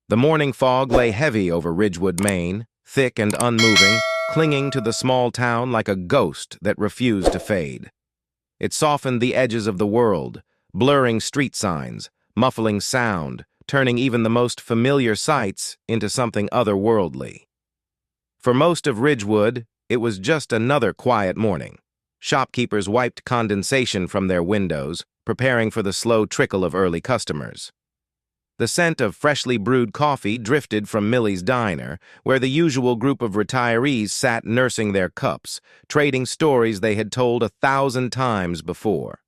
The morning fog lay heavy over Ridgewood, Maine, thick and unmoving, clinging to the small town like a ghost that refused to fade. It softened the edges of the world, blurring street signs, muffling sound, turning even the most familiar sights into something otherworldly. For most of Ridgewood, it was just another quiet morning. Shopkeepers wiped condensation from their windows, preparing for the slow trickle of early customers. The scent of freshly brewed coffee drifted from Millie's diner, where the usual group of retirees sat nursing their cups, trading stories they had told 1,000 times before.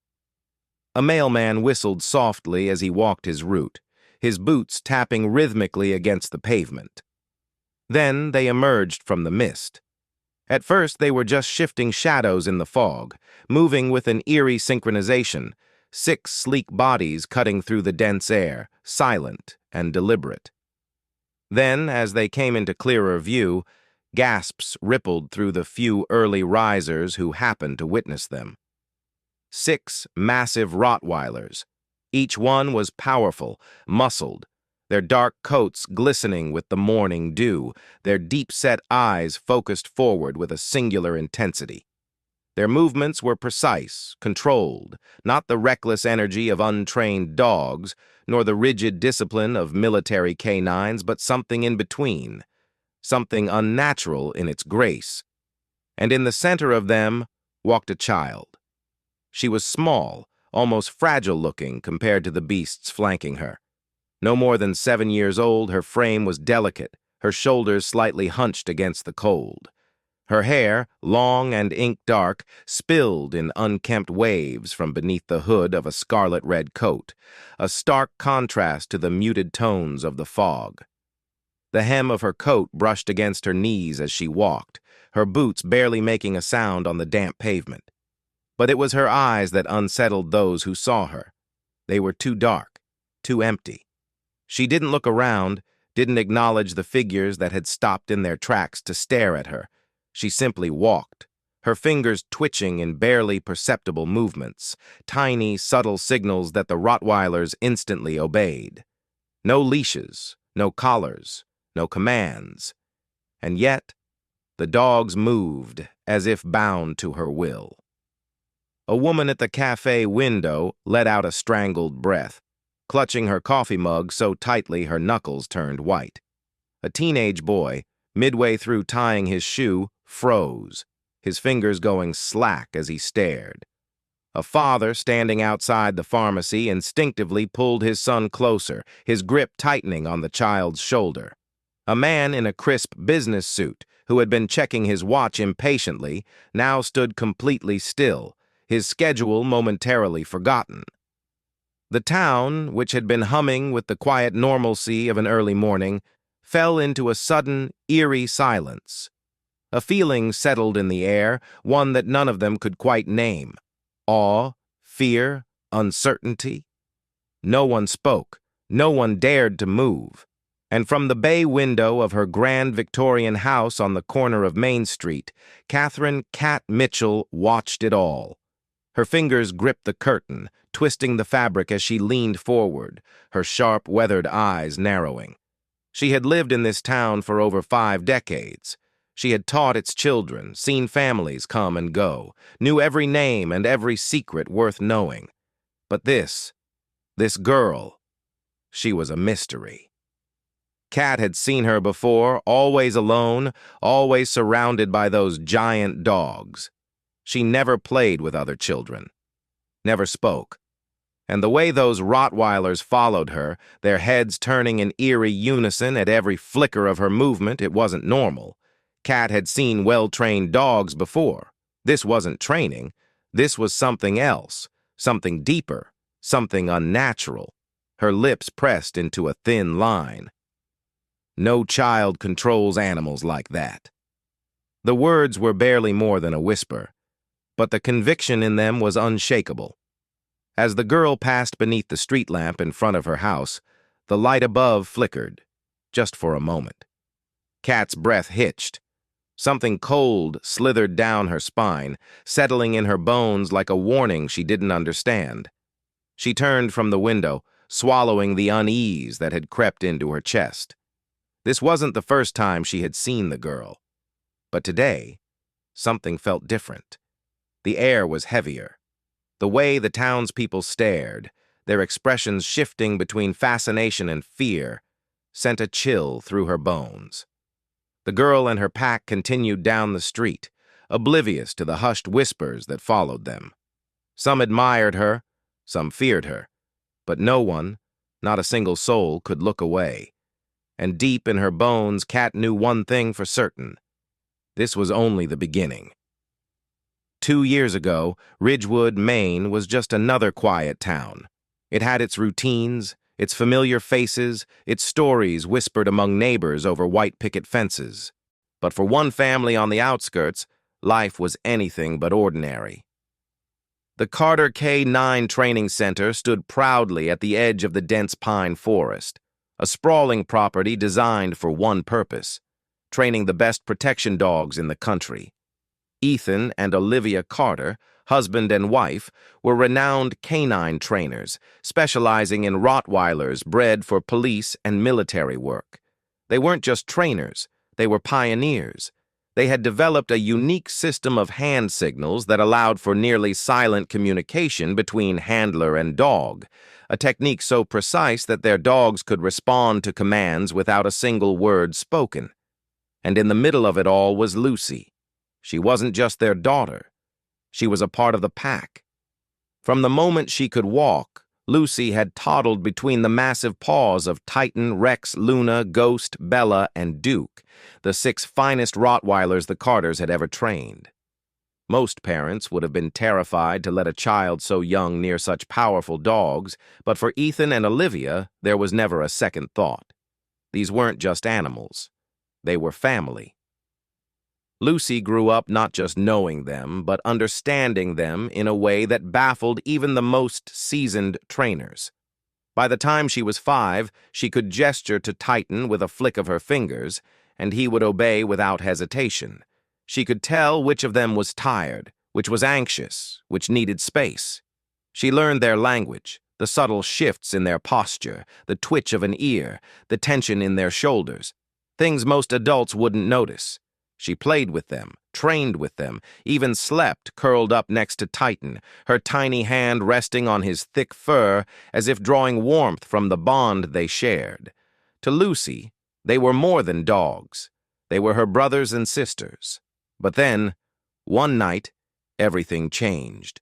A mailman whistled softly as he walked his route, his boots tapping rhythmically against the pavement. Then they emerged from the mist. At first, they were just shifting shadows in the fog, moving with an eerie synchronization, 6 sleek bodies cutting through the dense air, silent and deliberate. Then, as they came into clearer view, gasps rippled through the few early risers who happened to witness them. 6 massive Rottweilers. Each one was powerful, muscled, their dark coats glistening with the morning dew, their deep-set eyes focused forward with a singular intensity. Their movements were precise, controlled, not the reckless energy of untrained dogs, nor the rigid discipline of military canines, but something in between, something unnatural in its grace. And in the center of them walked a child. She was small, almost fragile-looking compared to the beasts flanking her. No more than 7 years old, her frame was delicate, her shoulders slightly hunched against the cold. Her hair, long and ink-dark, spilled in unkempt waves from beneath the hood of a scarlet-red coat, a stark contrast to the muted tones of the fog. The hem of her coat brushed against her knees as she walked, her boots barely making a sound on the damp pavement. But it was her eyes that unsettled those who saw her. They were too dark, too empty. She didn't look around, didn't acknowledge the figures that had stopped in their tracks to stare at her. She simply walked, her fingers twitching in barely perceptible movements, tiny, subtle signals that the Rottweilers instantly obeyed. No leashes, no collars, no commands. And yet, the dogs moved as if bound to her will. A woman at the cafe window let out a strangled breath, clutching her coffee mug so tightly her knuckles turned white. A teenage boy, midway through tying his shoe, froze, his fingers going slack as he stared. A father standing outside the pharmacy instinctively pulled his son closer, his grip tightening on the child's shoulder. A man in a crisp business suit, who had been checking his watch impatiently, now stood completely still, his schedule momentarily forgotten. The town, which had been humming with the quiet normalcy of an early morning, fell into a sudden, eerie silence. A feeling settled in the air, one that none of them could quite name. Awe, fear, uncertainty. No one spoke, no one dared to move. And from the bay window of her grand Victorian house on the corner of Main Street, Catherine "Cat" Mitchell watched it all. Her fingers gripped the curtain, twisting the fabric as she leaned forward, her sharp, weathered eyes narrowing. She had lived in this town for over 5 decades. She had taught its children, seen families come and go, knew every name and every secret worth knowing. But this girl, she was a mystery. Cat had seen her before, always alone, always surrounded by those giant dogs. She never played with other children, never spoke. And the way those Rottweilers followed her, their heads turning in eerie unison at every flicker of her movement, it wasn't normal. Cat had seen well-trained dogs before. This wasn't training. This was something else, something deeper, something unnatural. Her lips pressed into a thin line. No child controls animals like that. The words were barely more than a whisper, but the conviction in them was unshakable. As the girl passed beneath the street lamp in front of her house, the light above flickered, just for a moment. Cat's breath hitched. Something cold slithered down her spine, settling in her bones like a warning she didn't understand. She turned from the window, swallowing the unease that had crept into her chest. This wasn't the first time she had seen the girl. But today, something felt different. The air was heavier. The way the townspeople stared, their expressions shifting between fascination and fear, sent a chill through her bones. The girl and her pack continued down the street, oblivious to the hushed whispers that followed them. Some admired her, some feared her, but no one, not a single soul, could look away. And deep in her bones, Kat knew one thing for certain. This was only the beginning. 2 years ago, Ridgewood, Maine, was just another quiet town. It had its routines, its familiar faces, its stories whispered among neighbors over white picket fences. But for one family on the outskirts, life was anything but ordinary. The Carter K-9 Training Center stood proudly at the edge of the dense pine forest, a sprawling property designed for one purpose: training the best protection dogs in the country. Ethan and Olivia Carter, husband and wife, were renowned canine trainers, specializing in Rottweilers bred for police and military work. They weren't just trainers, they were pioneers. They had developed a unique system of hand signals that allowed for nearly silent communication between handler and dog, a technique so precise that their dogs could respond to commands without a single word spoken. And in the middle of it all was Lucy. She wasn't just their daughter. She was a part of the pack. From the moment she could walk, Lucy had toddled between the massive paws of Titan, Rex, Luna, Ghost, Bella, and Duke, the 6 finest Rottweilers the Carters had ever trained. Most parents would have been terrified to let a child so young near such powerful dogs, but for Ethan and Olivia, there was never a second thought. These weren't just animals. They were family. Lucy grew up not just knowing them, but understanding them in a way that baffled even the most seasoned trainers. By the time she was 5, she could gesture to Titan with a flick of her fingers, and he would obey without hesitation. She could tell which of them was tired, which was anxious, which needed space. She learned their language, the subtle shifts in their posture, the twitch of an ear, the tension in their shoulders, things most adults wouldn't notice. She played with them, trained with them, even slept curled up next to Titan, her tiny hand resting on his thick fur as if drawing warmth from the bond they shared. To Lucy, they were more than dogs. They were her brothers and sisters. But then, one night, everything changed.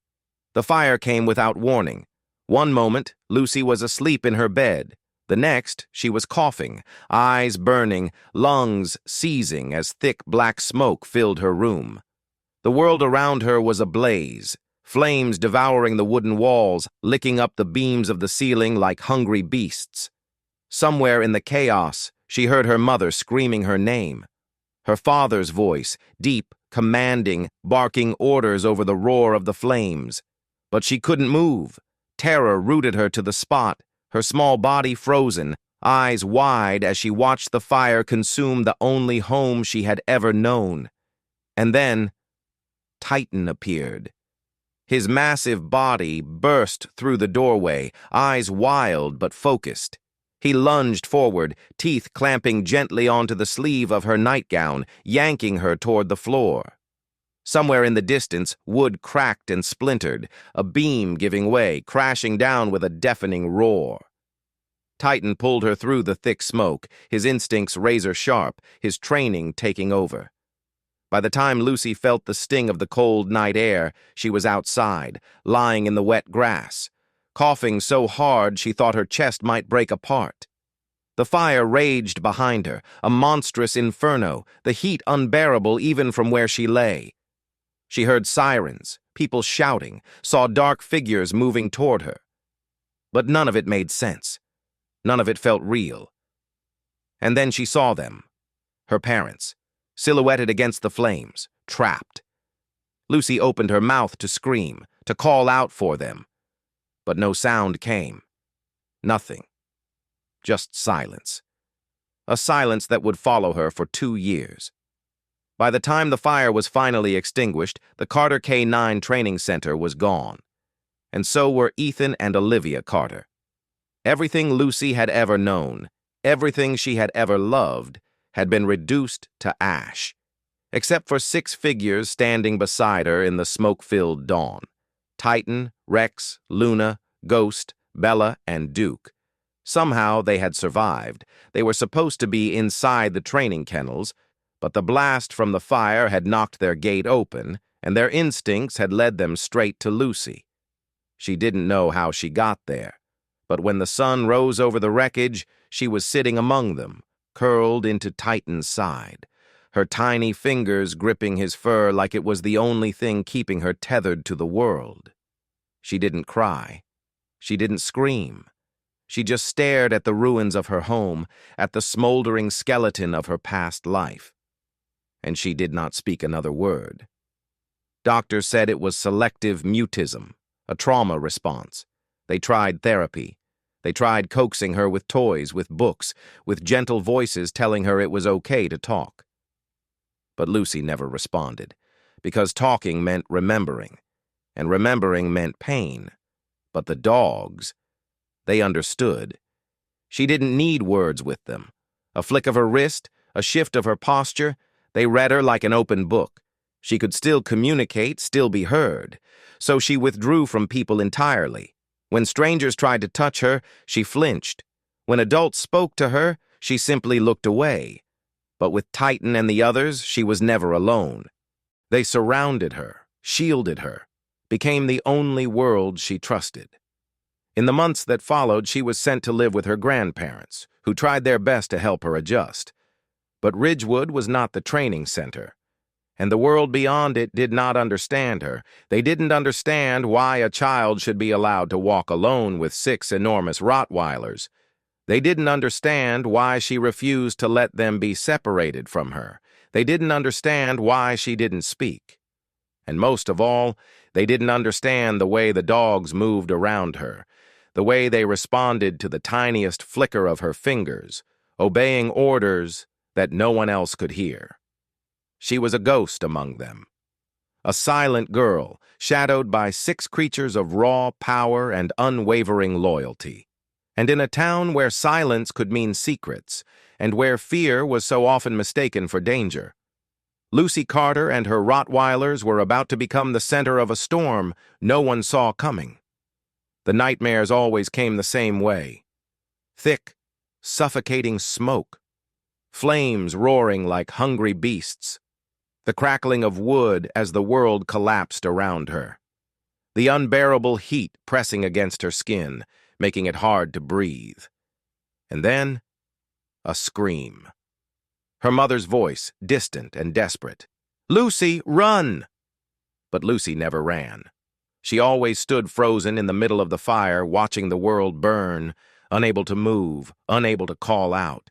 The fire came without warning. One moment, Lucy was asleep in her bed. The next, she was coughing, eyes burning, lungs seizing as thick black smoke filled her room. The world around her was ablaze, flames devouring the wooden walls, licking up the beams of the ceiling like hungry beasts. Somewhere in the chaos, she heard her mother screaming her name. Her father's voice, deep, commanding, barking orders over the roar of the flames. But she couldn't move. Terror rooted her to the spot, her small body frozen, eyes wide as she watched the fire consume the only home she had ever known. And then, Titan appeared. His massive body burst through the doorway, eyes wild but focused. He lunged forward, teeth clamping gently onto the sleeve of her nightgown, yanking her toward the floor. Somewhere in the distance, wood cracked and splintered, a beam giving way, crashing down with a deafening roar. Titan pulled her through the thick smoke, his instincts razor-sharp, his training taking over. By the time Lucy felt the sting of the cold night air, she was outside, lying in the wet grass, coughing so hard she thought her chest might break apart. The fire raged behind her, a monstrous inferno, the heat unbearable even from where she lay. She heard sirens, people shouting, saw dark figures moving toward her. But none of it made sense. None of it felt real. And then she saw them, her parents, silhouetted against the flames, trapped. Lucy opened her mouth to scream, to call out for them. But no sound came. Nothing. Just silence. A silence that would follow her for 2 years. By the time the fire was finally extinguished, the Carter K-9 Training Center was gone. And so were Ethan and Olivia Carter. Everything Lucy had ever known, everything she had ever loved, had been reduced to ash, except for 6 figures standing beside her in the smoke-filled dawn. Titan, Rex, Luna, Ghost, Bella, and Duke. Somehow they had survived. They were supposed to be inside the training kennels, but the blast from the fire had knocked their gate open, and their instincts had led them straight to Lucy. She didn't know how she got there, but when the sun rose over the wreckage, she was sitting among them, curled into Titan's side, her tiny fingers gripping his fur like it was the only thing keeping her tethered to the world. She didn't cry. She didn't scream. She just stared at the ruins of her home, at the smoldering skeleton of her past life. And she did not speak another word. Doctors said it was selective mutism, a trauma response. They tried therapy. They tried coaxing her with toys, with books, with gentle voices telling her it was okay to talk. But Lucy never responded, because talking meant remembering, and remembering meant pain. But the dogs, they understood. She didn't need words with them. A flick of her wrist, a shift of her posture, they read her like an open book. She could still communicate, still be heard. So she withdrew from people entirely. When strangers tried to touch her, she flinched. When adults spoke to her, she simply looked away. But with Titan and the others, she was never alone. They surrounded her, shielded her, became the only world she trusted. In the months that followed, she was sent to live with her grandparents, who tried their best to help her adjust. But Ridgewood was not the training center, and the world beyond it did not understand her. They didn't understand why a child should be allowed to walk alone with 6 enormous Rottweilers. They didn't understand why she refused to let them be separated from her. They didn't understand why she didn't speak. And most of all, they didn't understand the way the dogs moved around her, the way they responded to the tiniest flicker of her fingers, obeying orders that no one else could hear. She was a ghost among them. A silent girl, shadowed by 6 creatures of raw power and unwavering loyalty. And in a town where silence could mean secrets, and where fear was so often mistaken for danger, Lucy Carter and her Rottweilers were about to become the center of a storm no one saw coming. The nightmares always came the same way. Thick, suffocating smoke. Flames roaring like hungry beasts. The crackling of wood as the world collapsed around her. The unbearable heat pressing against her skin, making it hard to breathe. And then, a scream. Her mother's voice, distant and desperate. "Lucy, run!" But Lucy never ran. She always stood frozen in the middle of the fire, watching the world burn, unable to move, unable to call out.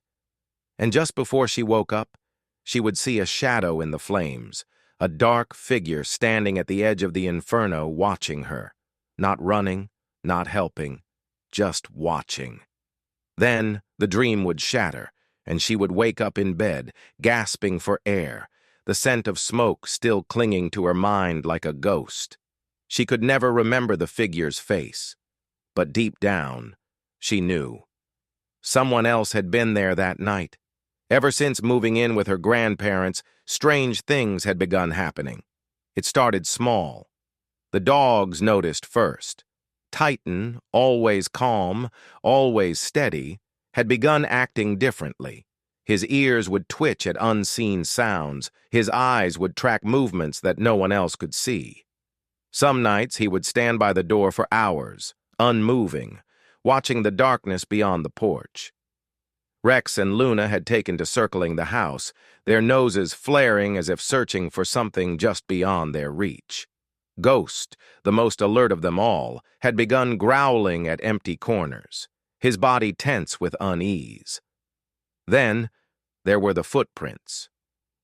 And just before she woke up, she would see a shadow in the flames, a dark figure standing at the edge of the inferno watching her, not running, not helping, just watching. Then the dream would shatter, and she would wake up in bed, gasping for air, the scent of smoke still clinging to her mind like a ghost. She could never remember the figure's face, but deep down, she knew. Someone else had been there that night. Ever since moving in with her grandparents, strange things had begun happening. It started small. The dogs noticed first. Titan, always calm, always steady, had begun acting differently. His ears would twitch at unseen sounds. His eyes would track movements that no one else could see. Some nights he would stand by the door for hours, unmoving, watching the darkness beyond the porch. Rex and Luna had taken to circling the house, their noses flaring as if searching for something just beyond their reach. Ghost, the most alert of them all, had begun growling at empty corners, his body tense with unease. Then there were the footprints.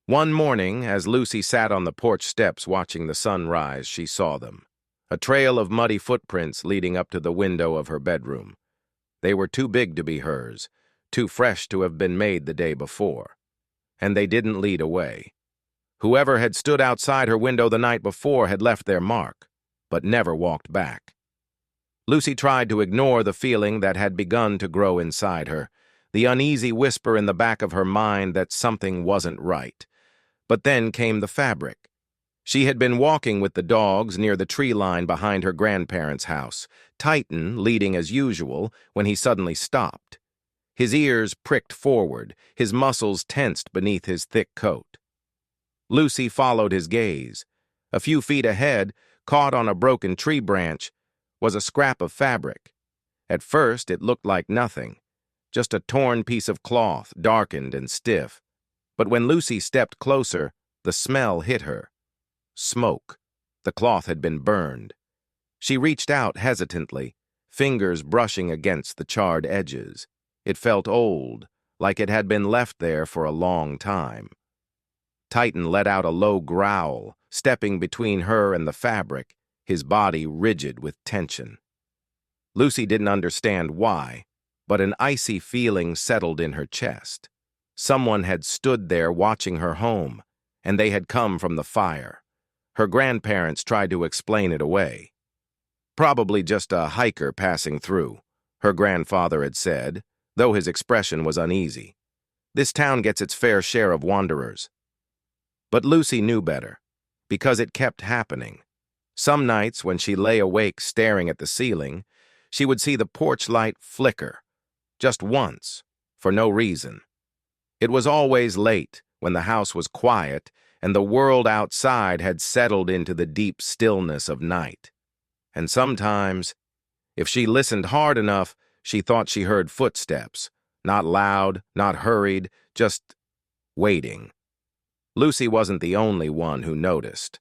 One morning, as Lucy sat on the porch steps watching the sun rise, she saw them. A trail of muddy footprints leading up to the window of her bedroom. They were too big to be hers, too fresh to have been made the day before. And they didn't lead away. Whoever had stood outside her window the night before had left their mark, but never walked back. Lucy tried to ignore the feeling that had begun to grow inside her, the uneasy whisper in the back of her mind that something wasn't right. But then came the fabric. She had been walking with the dogs near the tree line behind her grandparents' house, Titan leading as usual when he suddenly stopped. His ears pricked forward, his muscles tensed beneath his thick coat. Lucy followed his gaze. A few feet ahead, caught on a broken tree branch, was a scrap of fabric. At first, it looked like nothing, just a torn piece of cloth, darkened and stiff. But when Lucy stepped closer, the smell hit her. Smoke. The cloth had been burned. She reached out hesitantly, fingers brushing against the charred edges. It felt old, like it had been left there for a long time. Titan let out a low growl, stepping between her and the fabric, his body rigid with tension. Lucy didn't understand why, but an icy feeling settled in her chest. Someone had stood there watching her home, and they had come from the fire. Her grandparents tried to explain it away. Probably just a hiker passing through, her grandfather had said, though his expression was uneasy. This town gets its fair share of wanderers. But Lucy knew better, because it kept happening. Some nights, when she lay awake staring at the ceiling, she would see the porch light flicker, just once, for no reason. It was always late, when the house was quiet, and the world outside had settled into the deep stillness of night. And sometimes, if she listened hard enough, she thought she heard footsteps, not loud, not hurried, just waiting. Lucy wasn't the only one who noticed.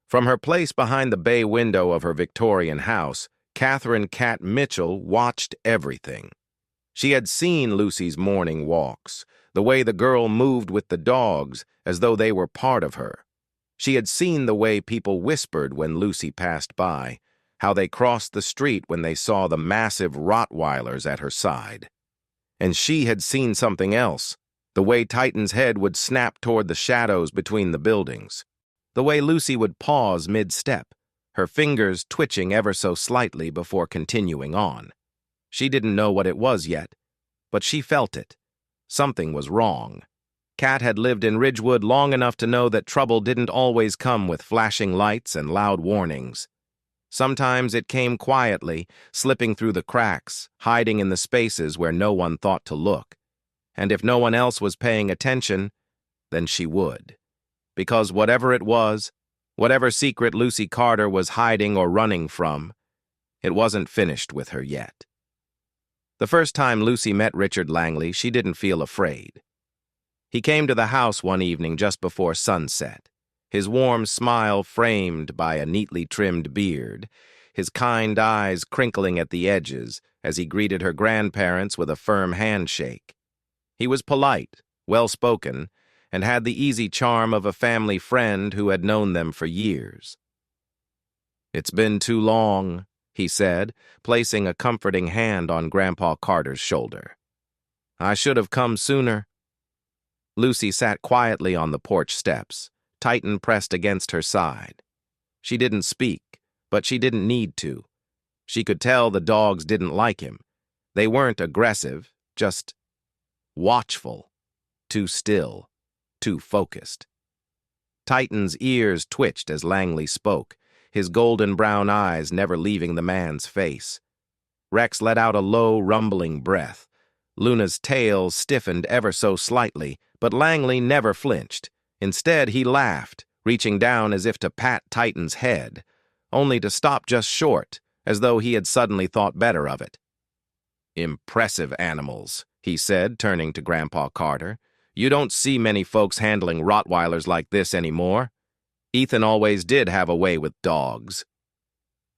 From her place behind the bay window of her Victorian house, Catherine "Cat" Mitchell watched everything. She had seen Lucy's morning walks, the way the girl moved with the dogs as though they were part of her. She had seen the way people whispered when Lucy passed by, how they crossed the street when they saw the massive Rottweilers at her side. And she had seen something else, the way Titan's head would snap toward the shadows between the buildings, the way Lucy would pause mid-step, her fingers twitching ever so slightly before continuing on. She didn't know what it was yet, but she felt it. Something was wrong. Cat had lived in Ridgewood long enough to know that trouble didn't always come with flashing lights and loud warnings. Sometimes it came quietly, slipping through the cracks, hiding in the spaces where no one thought to look. And if no one else was paying attention, then she would. Because whatever it was, whatever secret Lucy Carter was hiding or running from, it wasn't finished with her yet. The first time Lucy met Richard Langley, she didn't feel afraid. He came to the house one evening just before sunset, his warm smile framed by a neatly trimmed beard, his kind eyes crinkling at the edges as he greeted her grandparents with a firm handshake. He was polite, well-spoken, and had the easy charm of a family friend who had known them for years. "It's been too long," he said, placing a comforting hand on Grandpa Carter's shoulder. "I should have come sooner." Lucy sat quietly on the porch steps, Titan pressed against her side. She didn't speak, but she didn't need to. She could tell the dogs didn't like him. They weren't aggressive, just watchful, too still, too focused. Titan's ears twitched as Langley spoke, his golden brown eyes never leaving the man's face. Rex let out a low, rumbling breath. Luna's tail stiffened ever so slightly, but Langley never flinched. Instead, he laughed, reaching down as if to pat Titan's head, only to stop just short, as though he had suddenly thought better of it. "Impressive animals," he said, turning to Grandpa Carter. "You don't see many folks handling Rottweilers like this anymore. Ethan always did have a way with dogs."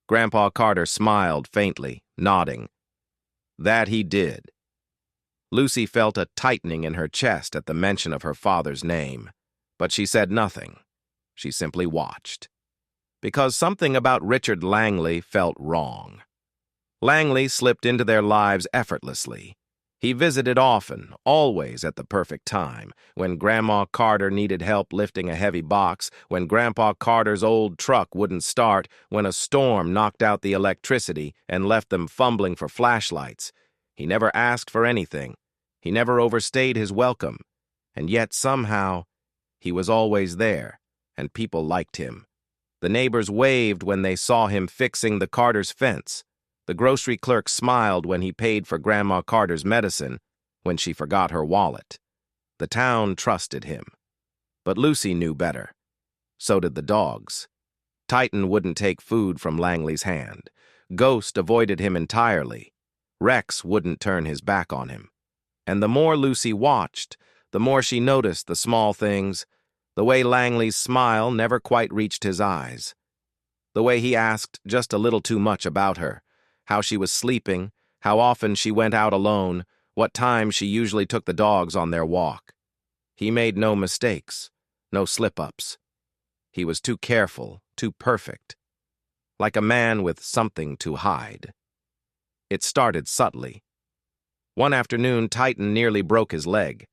Grandpa Carter smiled faintly, nodding. That he did. Lucy felt a tightening in her chest at the mention of her father's name, but she said nothing. She simply watched. Because something about Richard Langley felt wrong. Langley slipped into their lives effortlessly. He visited often, always at the perfect time, when Grandma Carter needed help lifting a heavy box, when Grandpa Carter's old truck wouldn't start, when a storm knocked out the electricity and left them fumbling for flashlights. He never asked for anything. He never overstayed his welcome. And yet, somehow, he was always there, and people liked him. The neighbors waved when they saw him fixing the Carter's fence. The grocery clerk smiled when he paid for Grandma Carter's medicine when she forgot her wallet. The town trusted him. But Lucy knew better. So did the dogs. Titan wouldn't take food from Langley's hand. Ghost avoided him entirely. Rex wouldn't turn his back on him. And the more Lucy watched, the more she noticed the small things, the way Langley's smile never quite reached his eyes, the way he asked just a little too much about her, how she was sleeping, how often she went out alone, what time she usually took the dogs on their walk. He made no mistakes, no slip-ups. He was too careful, too perfect, like a man with something to hide. It started subtly. One afternoon, Titan nearly broke his leg.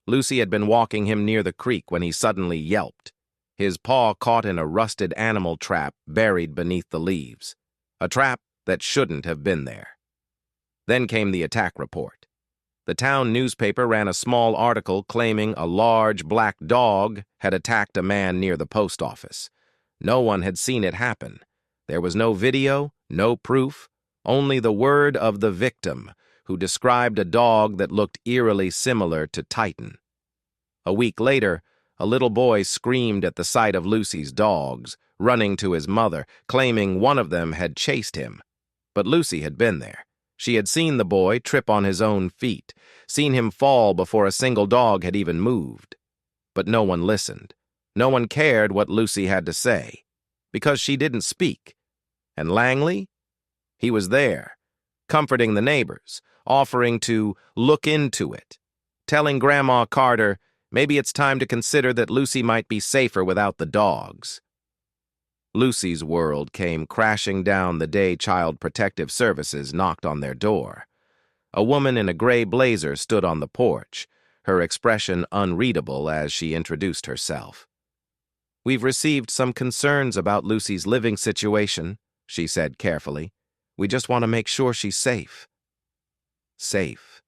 Lucy had been walking him near the creek when he suddenly yelped. His paw caught in a rusted animal trap buried beneath the leaves. A trap that shouldn't have been there. Then came the attack report. The town newspaper ran a small article claiming a large black dog had attacked a man near the post office. No one had seen it happen. There was no video, no proof, only the word of the victim, who described a dog that looked eerily similar to Titan. A week later, a little boy screamed at the sight of Lucy's dogs, running to his mother, claiming one of them had chased him. But Lucy had been there. She had seen the boy trip on his own feet, seen him fall before a single dog had even moved. But no one listened. No one cared what Lucy had to say, because she didn't speak. And Langley? He was there, comforting the neighbors, offering to look into it, telling Grandma Carter maybe it's time to consider that Lucy might be safer without the dogs. Lucy's world came crashing down the day Child Protective Services knocked on their door. A woman in a gray blazer stood on the porch, her expression unreadable as she introduced herself. "We've received some concerns about Lucy's living situation," she said carefully. "We just want to make sure she's safe." Safe.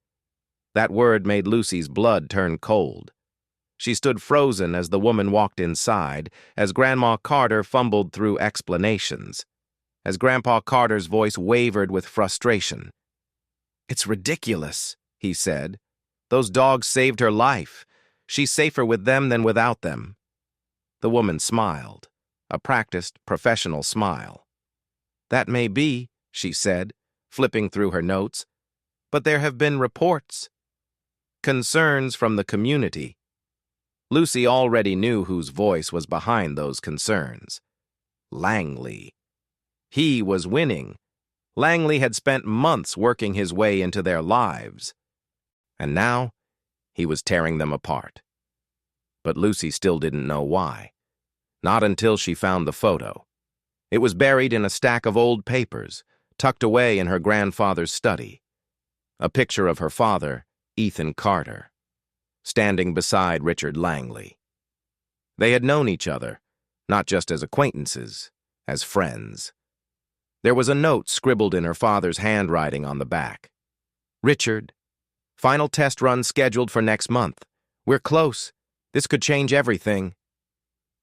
That word made Lucy's blood turn cold. She stood frozen as the woman walked inside, as Grandma Carter fumbled through explanations, as Grandpa Carter's voice wavered with frustration. "It's ridiculous," he said. "Those dogs saved her life. She's safer with them than without them." The woman smiled, a practiced, professional smile. "That may be," she said, flipping through her notes, "but there have been reports. Concerns from the community." Lucy already knew whose voice was behind those concerns. Langley. He was winning. Langley had spent months working his way into their lives. And now, he was tearing them apart. But Lucy still didn't know why. Not until she found the photo. It was buried in a stack of old papers, tucked away in her grandfather's study. A picture of her father, Ethan Carter, standing beside Richard Langley. They had known each other, not just as acquaintances, as friends. There was a note scribbled in her father's handwriting on the back. "Richard, final test run scheduled for next month. We're close. This could change everything."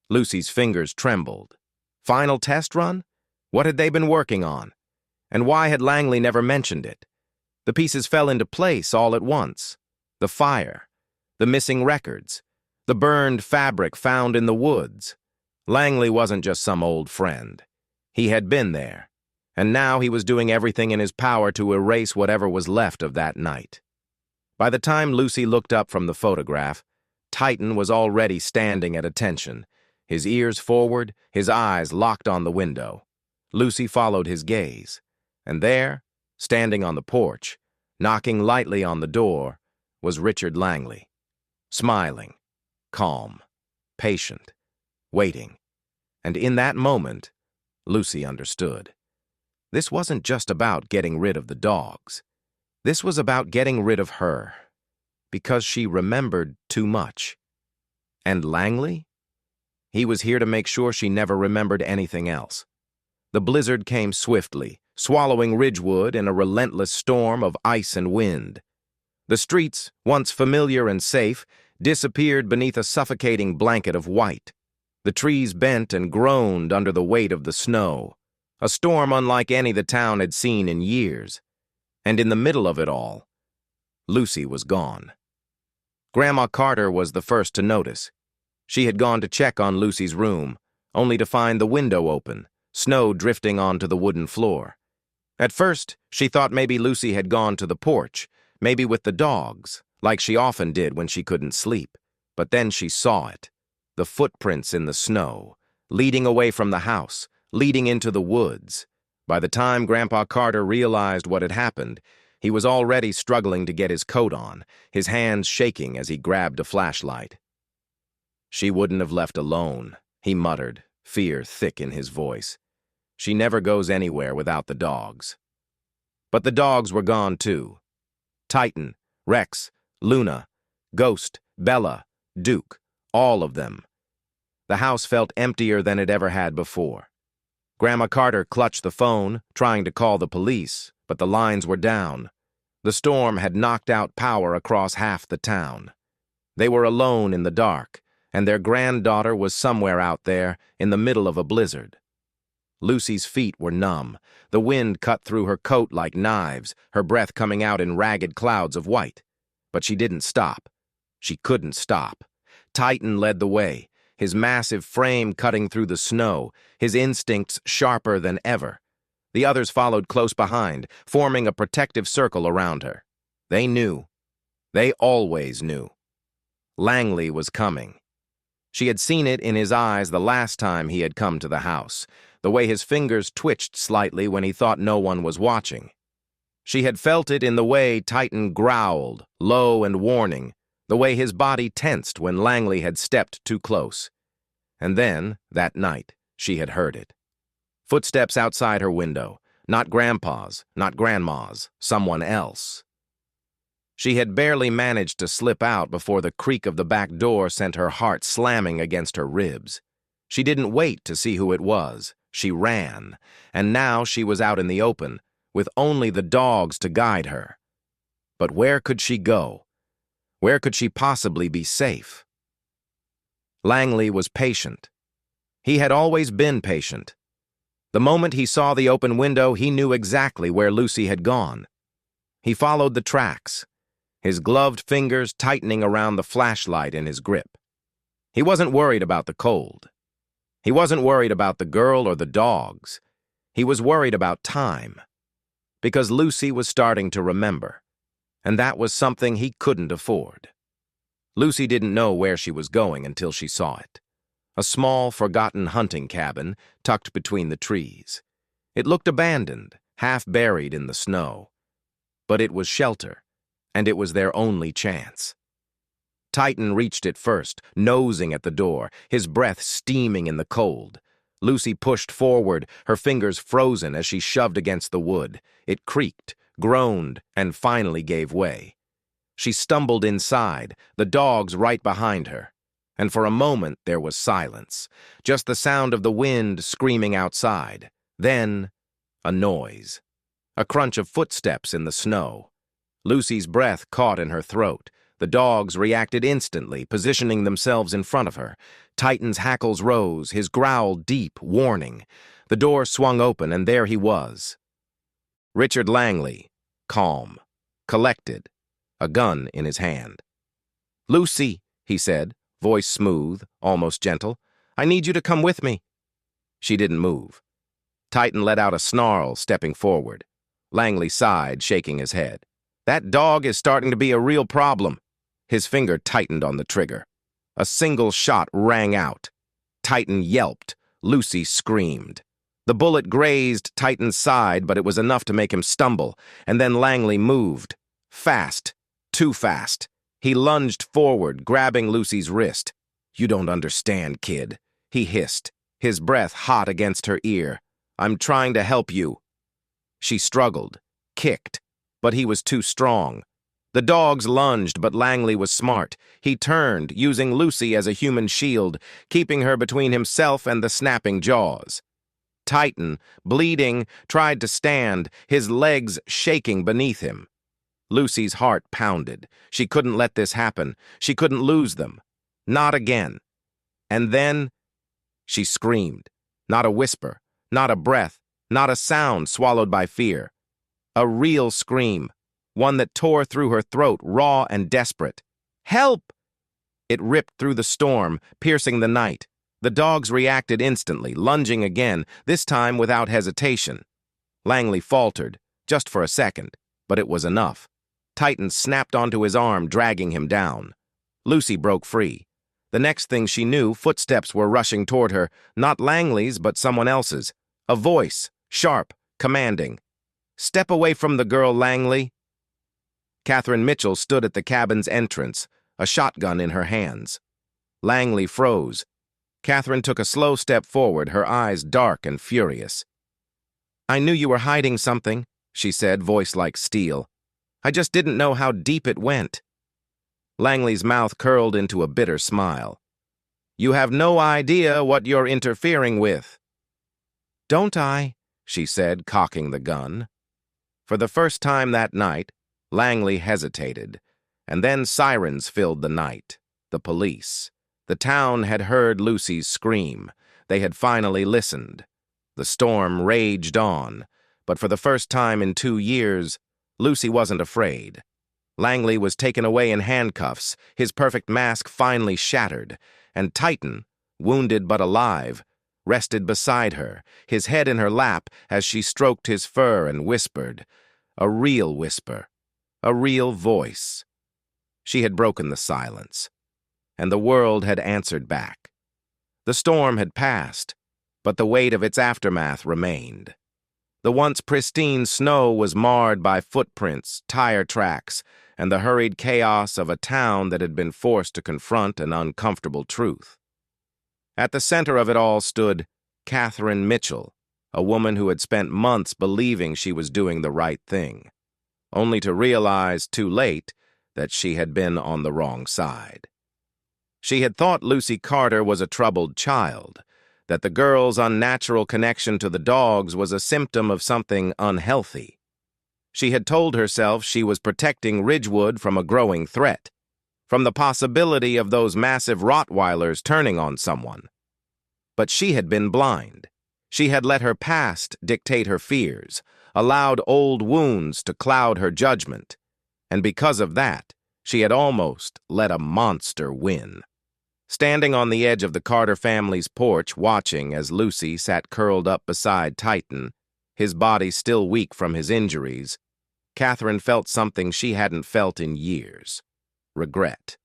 Lucy's fingers trembled. Final test run? What had they been working on? And why had Langley never mentioned it? The pieces fell into place all at once. The fire, the missing records, the burned fabric found in the woods. Langley wasn't just some old friend. He had been there, and now he was doing everything in his power to erase whatever was left of that night. By the time Lucy looked up from the photograph, Titan was already standing at attention, his ears forward, his eyes locked on the window. Lucy followed his gaze, and there, standing on the porch, knocking lightly on the door, was Richard Langley. Smiling, calm, patient, waiting. And in that moment, Lucy understood. This wasn't just about getting rid of the dogs. This was about getting rid of her, because she remembered too much. And Langley? He was here to make sure she never remembered anything else. The blizzard came swiftly, swallowing Ridgewood in a relentless storm of ice and wind. The streets, once familiar and safe, disappeared beneath a suffocating blanket of white. The trees bent and groaned under the weight of the snow, a storm unlike any the town had seen in years. And in the middle of it all, Lucy was gone. Grandma Carter was the first to notice. She had gone to check on Lucy's room, only to find the window open, snow drifting onto the wooden floor. At first, she thought maybe Lucy had gone to the porch, maybe with the dogs, like she often did when she couldn't sleep. But then she saw it, the footprints in the snow, leading away from the house, leading into the woods. By the time Grandpa Carter realized what had happened, he was already struggling to get his coat on, his hands shaking as he grabbed a flashlight. "She wouldn't have left alone," he muttered, fear thick in his voice. "She never goes anywhere without the dogs." But the dogs were gone too. Titan, Rex, Luna, Ghost, Bella, Duke, all of them. The house felt emptier than it ever had before. Grandma Carter clutched the phone, trying to call the police, but the lines were down. The storm had knocked out power across half the town. They were alone in the dark, and their granddaughter was somewhere out there in the middle of a blizzard. Lucy's feet were numb. The wind cut through her coat like knives, her breath coming out in ragged clouds of white. But she didn't stop. She couldn't stop. Titan led the way, his massive frame cutting through the snow, his instincts sharper than ever. The others followed close behind, forming a protective circle around her. They knew. They always knew. Langley was coming. She had seen it in his eyes the last time he had come to the house, the way his fingers twitched slightly when he thought no one was watching. She had felt it in the way Titan growled, low and warning, the way his body tensed when Langley had stepped too close. And then, that night, she had heard it. Footsteps outside her window, not Grandpa's, not Grandma's, someone else. She had barely managed to slip out before the creak of the back door sent her heart slamming against her ribs. She didn't wait to see who it was. She ran, and now she was out in the open, with only the dogs to guide her. But where could she go? Where could she possibly be safe? Langley was patient. He had always been patient. The moment he saw the open window, he knew exactly where Lucy had gone. He followed the tracks, his gloved fingers tightening around the flashlight in his grip. He wasn't worried about the cold. He wasn't worried about the girl or the dogs. He was worried about time, because Lucy was starting to remember, and that was something he couldn't afford. Lucy didn't know where she was going until she saw it. A small, forgotten hunting cabin tucked between the trees. It looked abandoned, half buried in the snow. But it was shelter, and it was their only chance. Titan reached it first, nosing at the door, his breath steaming in the cold. Lucy pushed forward, her fingers frozen as she shoved against the wood. It creaked, groaned, and finally gave way. She stumbled inside, the dogs right behind her. And for a moment there was silence, just the sound of the wind screaming outside. Then, a noise. A crunch of footsteps in the snow. Lucy's breath caught in her throat. The dogs reacted instantly, positioning themselves in front of her. Titan's hackles rose, his growl deep, warning. The door swung open, and there he was. Richard Langley, calm, collected, a gun in his hand. "Lucy," he said, voice smooth, almost gentle, "I need you to come with me." She didn't move. Titan let out a snarl, stepping forward. Langley sighed, shaking his head. "That dog is starting to be a real problem." His finger tightened on the trigger. A single shot rang out. Titan yelped. Lucy screamed. The bullet grazed Titan's side, but it was enough to make him stumble, and then Langley moved. Fast. Too fast. He lunged forward, grabbing Lucy's wrist. "You don't understand, kid," he hissed, his breath hot against her ear. "I'm trying to help you." She struggled, kicked, but he was too strong. The dogs lunged, but Langley was smart. He turned, using Lucy as a human shield, keeping her between himself and the snapping jaws. Titan, bleeding, tried to stand, his legs shaking beneath him. Lucy's heart pounded. She couldn't let this happen. She couldn't lose them. Not again. And then she screamed. Not a whisper, not a breath, not a sound swallowed by fear. A real scream, one that tore through her throat, raw and desperate. "Help!" It ripped through the storm, piercing the night. The dogs reacted instantly, lunging again, this time without hesitation. Langley faltered, just for a second, but it was enough. Titan snapped onto his arm, dragging him down. Lucy broke free. The next thing she knew, footsteps were rushing toward her, not Langley's, but someone else's. A voice, sharp, commanding. "Step away from the girl, Langley." Catherine Mitchell stood at the cabin's entrance, a shotgun in her hands. Langley froze. Catherine took a slow step forward, her eyes dark and furious. "I knew you were hiding something," she said, voice like steel. "I just didn't know how deep it went." Langley's mouth curled into a bitter smile. "You have no idea what you're interfering with." "Don't I?" she said, cocking the gun. For the first time that night, Langley hesitated, and then sirens filled the night. The police. The town had heard Lucy's scream. They had finally listened. The storm raged on, but for the first time in 2 years, Lucy wasn't afraid. Langley was taken away in handcuffs, his perfect mask finally shattered, and Titan, wounded but alive, rested beside her, his head in her lap as she stroked his fur and whispered, a real whisper, a real voice. She had broken the silence, and the world had answered back. The storm had passed, but the weight of its aftermath remained. The once pristine snow was marred by footprints, tire tracks, and the hurried chaos of a town that had been forced to confront an uncomfortable truth. At the center of it all stood Catherine Mitchell, a woman who had spent months believing she was doing the right thing, only to realize too late that she had been on the wrong side. She had thought Lucy Carter was a troubled child, that the girl's unnatural connection to the dogs was a symptom of something unhealthy. She had told herself she was protecting Ridgewood from a growing threat, from the possibility of those massive Rottweilers turning on someone. But she had been blind. She had let her past dictate her fears, allowed old wounds to cloud her judgment, and because of that, she had almost let a monster win. Standing on the edge of the Carter family's porch, watching as Lucy sat curled up beside Titan, his body still weak from his injuries, Catherine felt something she hadn't felt in years. Regret.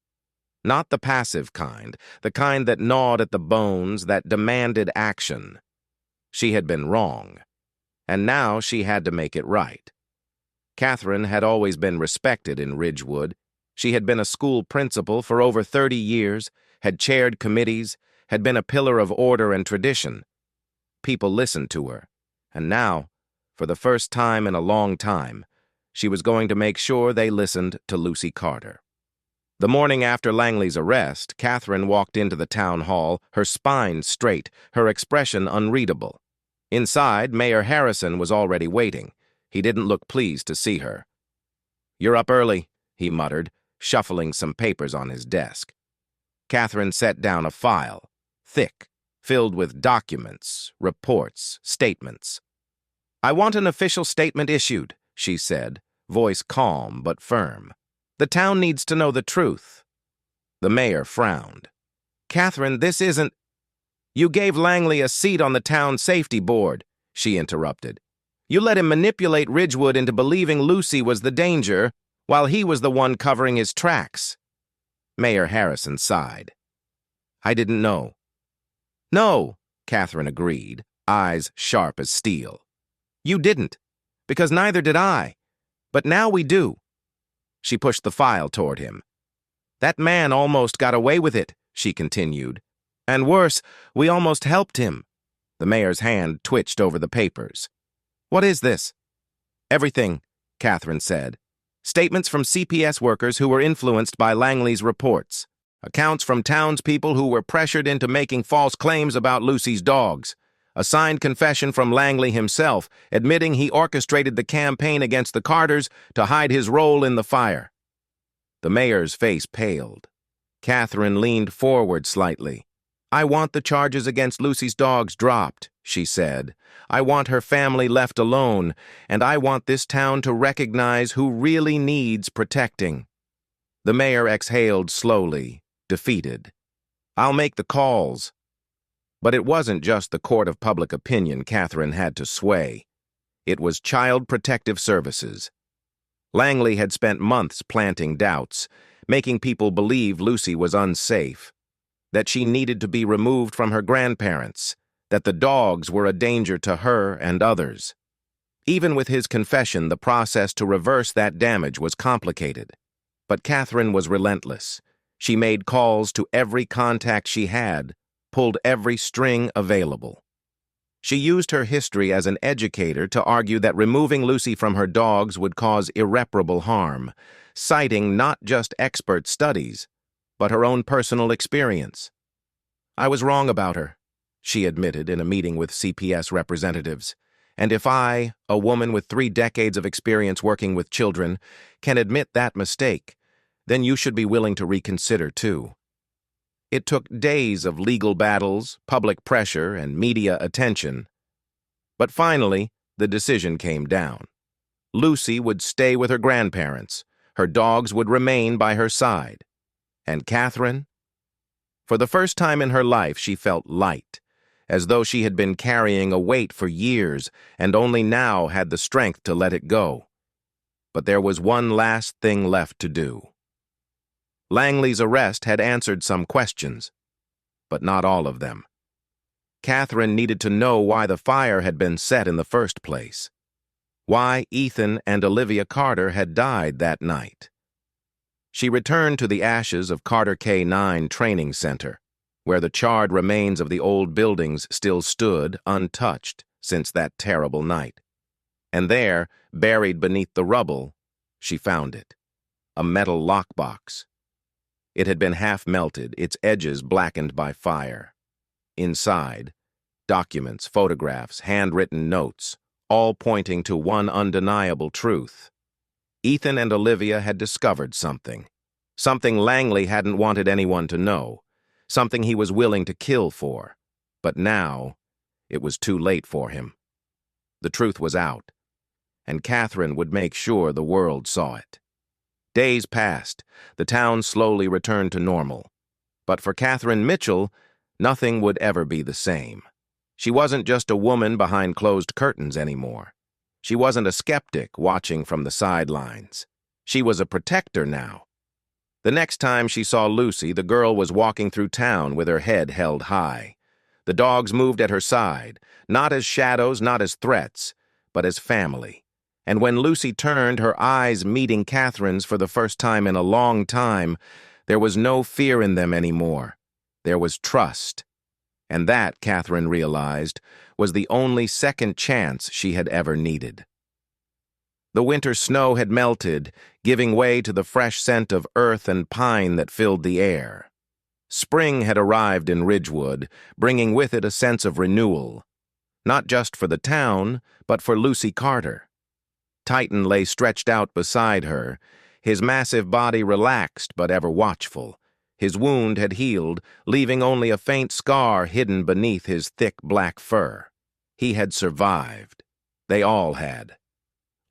Not the passive kind, the kind that gnawed at the bones, that demanded action. She had been wrong, and now she had to make it right. Catherine had always been respected in Ridgewood. She had been a school principal for over 30 years, had chaired committees, had been a pillar of order and tradition. People listened to her, and now, for the first time in a long time, she was going to make sure they listened to Lucy Carter. The morning after Langley's arrest, Catherine walked into the town hall, her spine straight, her expression unreadable. Inside, Mayor Harrison was already waiting. He didn't look pleased to see her. "You're up early," he muttered, shuffling some papers on his desk. Catherine set down a file, thick, filled with documents, reports, statements. "I want an official statement issued," she said, voice calm but firm. "The town needs to know the truth." The mayor frowned. "Catherine, this isn't—" "You gave Langley a seat on the town safety board," she interrupted. "You let him manipulate Ridgewood into believing Lucy was the danger, while he was the one covering his tracks." Mayor Harrison sighed. "I didn't know." "No," Catherine agreed, eyes sharp as steel. "You didn't, because neither did I. But now we do." She pushed the file toward him. "That man almost got away with it," she continued. "And worse, we almost helped him." The mayor's hand twitched over the papers. "What is this?" "Everything," Catherine said. Statements from CPS workers who were influenced by Langley's reports. Accounts from townspeople who were pressured into making false claims about Lucy's dogs. A signed confession from Langley himself, admitting he orchestrated the campaign against the Carters to hide his role in the fire. The mayor's face paled. Catherine leaned forward slightly. I want the charges against Lucy's dogs dropped, she said. I want her family left alone, and I want this town to recognize who really needs protecting. The mayor exhaled slowly, defeated. I'll make the calls. But it wasn't just the court of public opinion Catherine had to sway. It was Child Protective Services. Langley had spent months planting doubts, making people believe Lucy was unsafe, that she needed to be removed from her grandparents, that the dogs were a danger to her and others. Even with his confession, the process to reverse that damage was complicated. But Catherine was relentless. She made calls to every contact she had, pulled every string available. She used her history as an educator to argue that removing Lucy from her dogs would cause irreparable harm, citing not just expert studies, but her own personal experience. I was wrong about her, she admitted in a meeting with CPS representatives. And if I, a woman with 3 decades of experience working with children, can admit that mistake, then you should be willing to reconsider too. It took days of legal battles, public pressure, and media attention. But finally, the decision came down. Lucy would stay with her grandparents. Her dogs would remain by her side. And Catherine? For the first time in her life, she felt light, as though she had been carrying a weight for years and only now had the strength to let it go. But there was one last thing left to do. Langley's arrest had answered some questions, but not all of them. Catherine needed to know why the fire had been set in the first place, why Ethan and Olivia Carter had died that night. She returned to the ashes of Carter K-9 Training Center, where the charred remains of the old buildings still stood untouched since that terrible night. And there, buried beneath the rubble, she found it, a metal lockbox. It had been half-melted, its edges blackened by fire. Inside, documents, photographs, handwritten notes, all pointing to one undeniable truth. Ethan and Olivia had discovered something Langley hadn't wanted anyone to know, something he was willing to kill for. But now, it was too late for him. The truth was out, and Catherine would make sure the world saw it. Days passed. The town slowly returned to normal. But for Catherine Mitchell, nothing would ever be the same. She wasn't just a woman behind closed curtains anymore. She wasn't a skeptic watching from the sidelines. She was a protector now. The next time she saw Lucy, the girl was walking through town with her head held high. The dogs moved at her side, not as shadows, not as threats, but as family. And when Lucy turned, her eyes meeting Catherine's for the first time in a long time, there was no fear in them anymore. There was trust. And that, Catherine realized, was the only second chance she had ever needed. The winter snow had melted, giving way to the fresh scent of earth and pine that filled the air. Spring had arrived in Ridgewood, bringing with it a sense of renewal, not just for the town, but for Lucy Carter. Titan lay stretched out beside her, his massive body relaxed but ever watchful. His wound had healed, leaving only a faint scar hidden beneath his thick black fur. He had survived. They all had.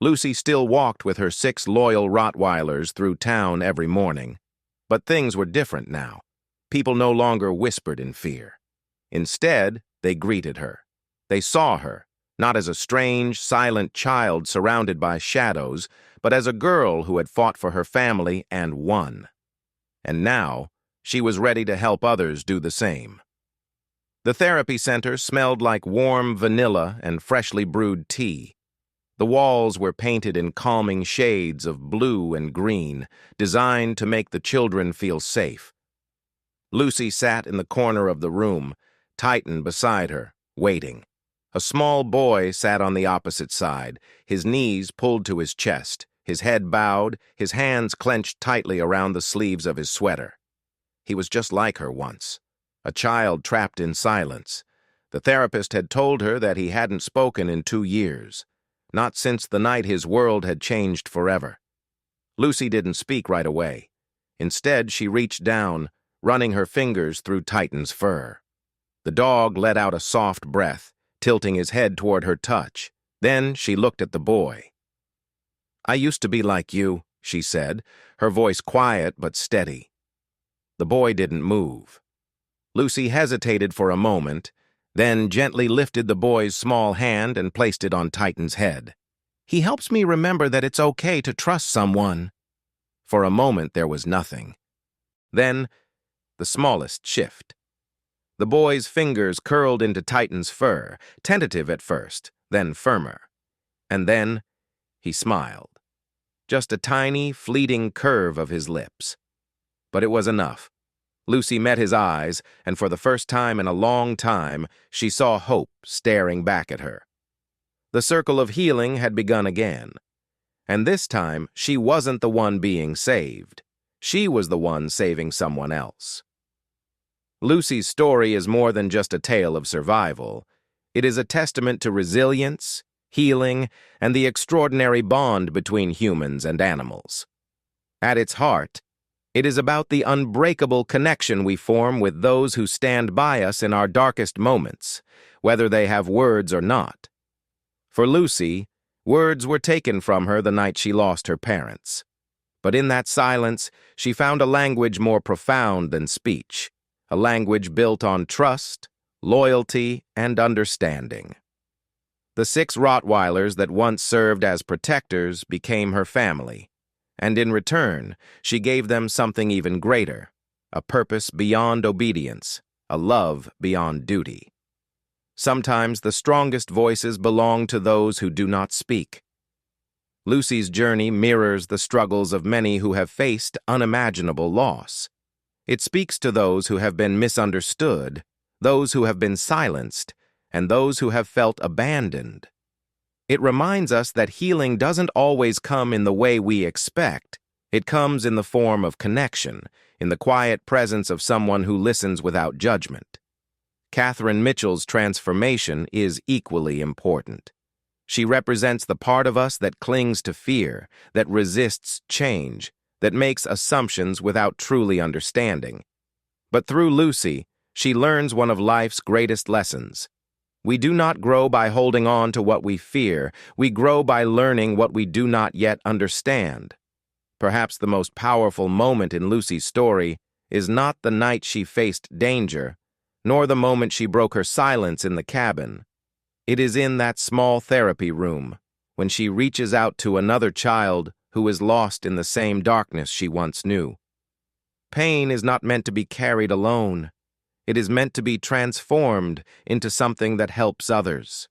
Lucy still walked with her 6 loyal Rottweilers through town every morning. But things were different now. People no longer whispered in fear. Instead, they greeted her. They saw her, not as a strange, silent child surrounded by shadows, but as a girl who had fought for her family and won. And now, she was ready to help others do the same. The therapy center smelled like warm vanilla and freshly brewed tea. The walls were painted in calming shades of blue and green, designed to make the children feel safe. Lucy sat in the corner of the room, Titan beside her, waiting. A small boy sat on the opposite side, his knees pulled to his chest, his head bowed, his hands clenched tightly around the sleeves of his sweater. He was just like her once, a child trapped in silence. The therapist had told her that he hadn't spoken in 2 years, not since the night his world had changed forever. Lucy didn't speak right away. Instead, she reached down, running her fingers through Titan's fur. The dog let out a soft breath, tilting his head toward her touch. Then she looked at the boy. "I used to be like you," she said, her voice quiet but steady. The boy didn't move. Lucy hesitated for a moment, then gently lifted the boy's small hand and placed it on Titan's head. "He helps me remember that it's okay to trust someone." For a moment there was nothing. Then, the smallest shift. The boy's fingers curled into Titan's fur, tentative at first, then firmer. And then, he smiled. Just a tiny, fleeting curve of his lips. But it was enough. Lucy met his eyes, and for the first time in a long time, she saw hope staring back at her. The circle of healing had begun again. And this time, she wasn't the one being saved. She was the one saving someone else. Lucy's story is more than just a tale of survival. It is a testament to resilience, healing, and the extraordinary bond between humans and animals. At its heart, it is about the unbreakable connection we form with those who stand by us in our darkest moments, whether they have words or not. For Lucy, words were taken from her the night she lost her parents. But in that silence, she found a language more profound than speech, a language built on trust, loyalty, and understanding. The 6 Rottweilers that once served as protectors became her family, and in return, she gave them something even greater, a purpose beyond obedience, a love beyond duty. Sometimes the strongest voices belong to those who do not speak. Lucy's journey mirrors the struggles of many who have faced unimaginable loss. It speaks to those who have been misunderstood, those who have been silenced, and those who have felt abandoned. It reminds us that healing doesn't always come in the way we expect. It comes in the form of connection, in the quiet presence of someone who listens without judgment. Catherine Mitchell's transformation is equally important. She represents the part of us that clings to fear, that resists change, that makes assumptions without truly understanding. But through Lucy, she learns one of life's greatest lessons. We do not grow by holding on to what we fear. We grow by learning what we do not yet understand. Perhaps the most powerful moment in Lucy's story is not the night she faced danger, nor the moment she broke her silence in the cabin. It is in that small therapy room, when she reaches out to another child who is lost in the same darkness she once knew. Pain is not meant to be carried alone. It is meant to be transformed into something that helps others.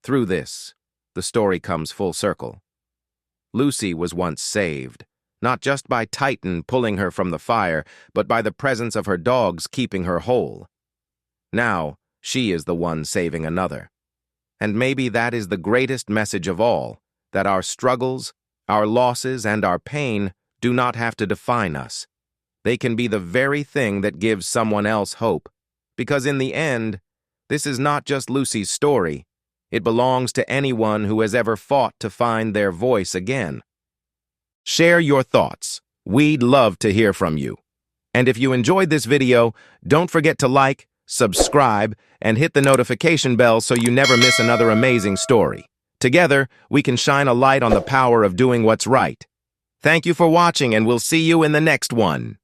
Through this, the story comes full circle. Lucy was once saved, not just by Titan pulling her from the fire, but by the presence of her dogs keeping her whole. Now, she is the one saving another. And maybe that is the greatest message of all, that our struggles, our losses, and our pain do not have to define us. They can be the very thing that gives someone else hope. Because in the end, this is not just Lucy's story. It belongs to anyone who has ever fought to find their voice again. Share your thoughts. We'd love to hear from you. And if you enjoyed this video, don't forget to like, subscribe, and hit the notification bell so you never miss another amazing story. Together, we can shine a light on the power of doing what's right. Thank you for watching, and we'll see you in the next one.